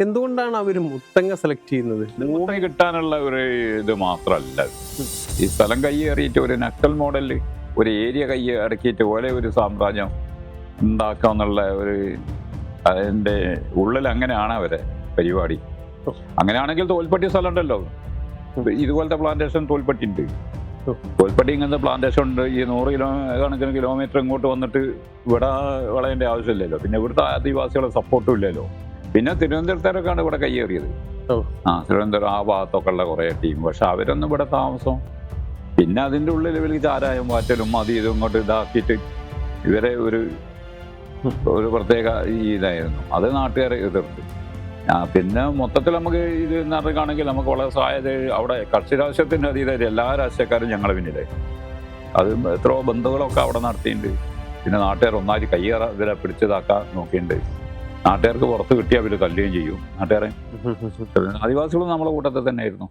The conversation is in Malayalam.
എന്തുകൊണ്ടാണ് അവർ മുത്തങ്ങ സെലക്ട് ചെയ്യുന്നത്? ഭൂമി കിട്ടാനുള്ള ഒരു ഇത് മാത്രമല്ല, ഈ സ്ഥലം കയ്യേറിയിട്ട് ഒരു നക്സൽ മോഡലിൽ ഒരു ഏരിയ അടക്കിയിട്ട് പോലെ ഒരു സാമ്രാജ്യം ഉണ്ടാക്കാന്നുള്ള ഒരു അതിൻ്റെ ഉള്ളിൽ അങ്ങനെയാണ് അവരെ പരിപാടി. അങ്ങനെയാണെങ്കിൽ തോൽപ്പട്ടി സ്ഥലം ഉണ്ടല്ലോ, ഇതുപോലത്തെ പ്ലാന്റേഷൻ തോൽപ്പട്ടി ഉണ്ട്. തോൽപ്പട്ടി ഇങ്ങനത്തെ പ്ലാന്റേഷൻ ഉണ്ട്. ഈ 100 കണക്കിന് കിലോമീറ്റർ ഇങ്ങോട്ട് വന്നിട്ട് ഇവിടെ വളയേണ്ട ആവശ്യമില്ലല്ലോ. പിന്നെ ഇവിടുത്തെ ആദിവാസികളെ സപ്പോർട്ടും ഇല്ലല്ലോ. പിന്നെ തിരുവനന്തപുരത്തേക്കാണ് ഇവിടെ കയ്യേറിയത്. തിരുവനന്തപുരം ആ ഭാഗത്തൊക്കെ ഉള്ള കുറേ ടീം. പക്ഷെ അവരൊന്നും ഇവിടെ താമസം, പിന്നെ അതിൻ്റെ ഉള്ളിൽ ഇവർക്ക് ചാരായം വാറ്റലും അത് ഇതും ഇങ്ങോട്ട് ഇതാക്കിയിട്ട് ഇവരെ ഒരു പ്രത്യേക ഇതായിരുന്നു. അത് നാട്ടുകാരെ എതിർത്ത്. പിന്നെ മൊത്തത്തിൽ നമുക്ക് ഇത് നടക്കുകയാണെങ്കിൽ നമുക്ക് വളരെ സാധ്യത അവിടെ കക്ഷി രാഷ്ട്രീയത്തിൻ്റെ അതീതമായിട്ട് എല്ലാ രാഷ്ട്രീയക്കാരും ഞങ്ങളെ പിന്നിലായി. അത് എത്രയോ ബന്ധുക്കളൊക്കെ അവിടെ നടത്തിയിട്ടുണ്ട്. പിന്നെ നാട്ടുകാർ ഒന്നായി കയ്യേറ ഇതിലെ പിടിച്ചതാക്കാൻ നോക്കിയിട്ടുണ്ട്. നാട്ടുകാർക്ക് പുറത്ത് കിട്ടിയാൽ അവർ തല്ലുകയും ചെയ്യും. നാട്ടുകാരെ ആദിവാസികളും നമ്മളെ കൂട്ടത്തിൽ തന്നെ ആയിരുന്നു.